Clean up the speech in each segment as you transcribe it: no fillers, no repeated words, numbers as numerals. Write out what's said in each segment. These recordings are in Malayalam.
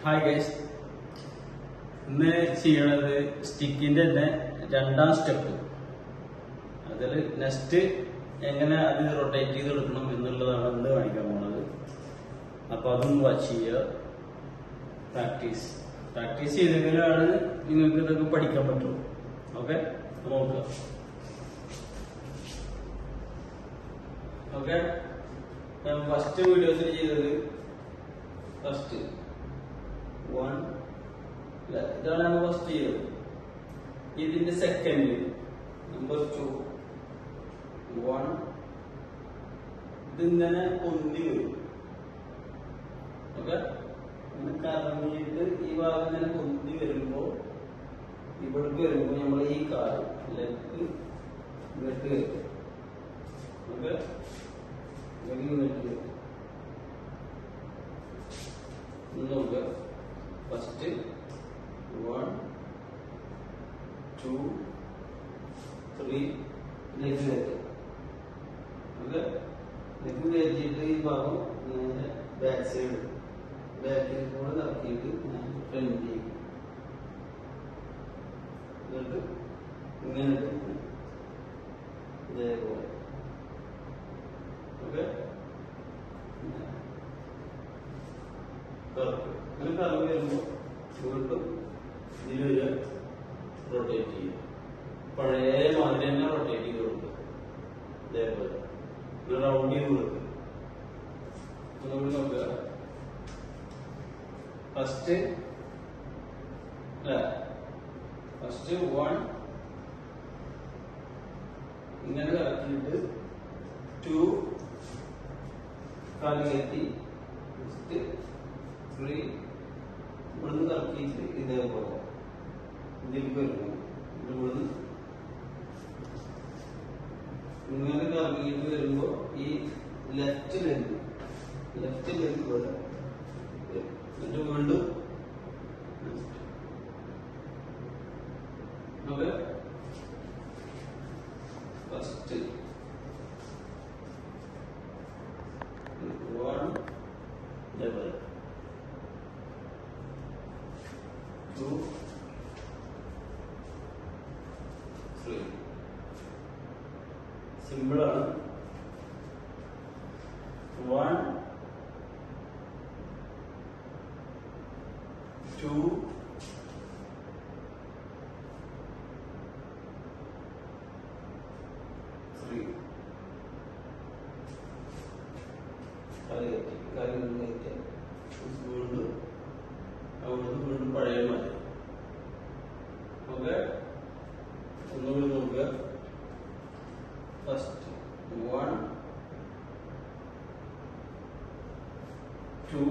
ഹായ് ഗൈസ്, ഇന്ന് ചെയ്യണത് സ്റ്റിക്കിന്റെ തന്നെ രണ്ടാം സ്റ്റെപ്പ്. അതിൽ നെക്സ്റ്റ് എങ്ങനെ അത് റൊട്ടേറ്റ് ചെയ്ത് എടുക്കണം എന്നുള്ളതാണ് ഇന്ന് കാണിക്കാൻ പോണത്. അപ്പൊ അതും വാച്ച് ചെയ്യുക. പ്രാക്ടീസ് ചെയ്തെങ്കിലാണ് നിങ്ങൾക്ക് ഇതൊക്കെ പഠിക്കാൻ പറ്റുള്ളൂ. ഓക്കെ, നോക്കുക. ഓക്കെ, ഞാൻ ഫസ്റ്റ് വീഡിയോസിൽ ചെയ്തത് ഫസ്റ്റ് 1 ഇതാണ് നമ്മൾ ഫസ്റ്റ് ചെയ്തത്. ഇതിന്റെ സെക്കൻഡ് നമ്പർ 2 1 ഇതിങ്ങനെ പൊന്തി വരും. ഓക്കെ, കറങ്ങിയിട്ട് ഈ ഭാഗം ഇങ്ങനെ പൊന്തി വരുമ്പോ ഇവിടേക്ക് വരുമ്പോ നമ്മൾ ഈ കാല് ലെഗ് ഇങ്ങോട്ട് വരും. ഓക്കെ, ഇങ്ങോട്ട് നോക്കുക. ഫസ്റ്റ് 1 2 3 ലെഗ് കയറ്റുക. ഓക്കെ, ലെഗ് കയറ്റിയിട്ട് ഈ ഭാഗം നേരെ ബാക്ക് സൈഡ് ബാക്കിൽ കൂടെ നടത്തിയിട്ട് ഫ്രണ്ട് ചെയ്യും. എന്നിട്ട് ഇങ്ങനെ ഇതേപോലെ. ഓക്കെ, അങ്ങനെ കറങ്ങി വരുമ്പോൾ വീണ്ടും ഇതിൽ വരിക, റൊട്ടേറ്റ് ചെയ്യുക. പഴയ മാതിരി തന്നെ റൊട്ടേറ്റ് ചെയ്ത് കൊടുക്കുക. ഇതേപോലെ റൗണ്ട് ചെയ്ത് കൊടുക്കുക. ഒന്നുകൂടി നോക്കുക. ഫസ്റ്റ് 1 ഇങ്ങനെ കറക്കിയിട്ട് 2 കാല് കയറ്റി 3 ഇവിടുന്ന് കറക്കിയിട്ട് ഇതേപോലെ ഇതിലേക്ക് വരുന്നു. ഇവിടുന്ന് ഇങ്ങനെ കറങ്ങിയിട്ട് വരുമ്പോ ഈ ലെഫ്റ്റ് ലെഗ് പോലെ എന്നിട്ട് വീണ്ടും ഓക്കെ. ഫസ്റ്റ് 1 ഇതേപോലെ 2 3 സിമ്പിൾ ആണ്. 1 2 3 വീണ്ടും അവിടുന്ന് വീണ്ടും പഴയ മാറ്റി. ഓക്കെ, ഒന്നുകൂടി നോക്കുക. ഫസ്റ്റ് 1 2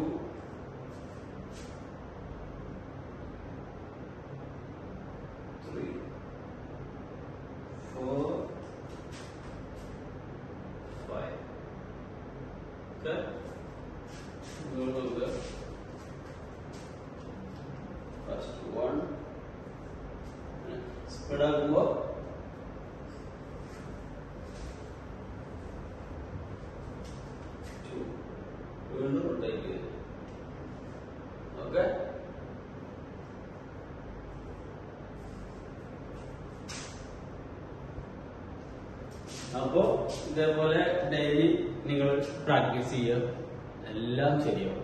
3 4 5. ഓക്കെ, നോക്കുക. ഫസ്റ്റ് 1 സ്പീഡാക്കുമ്പോ 2 വീണ്ടും റൊട്ടേറ്റ് ചെയ്തു. ഓക്കെ, അപ്പോ ഇതേപോലെ ഡെയിലി നിങ്ങൾ പ്രാക്ടീസ് ചെയ്യുക, എല്ലാം ശരിയാവും.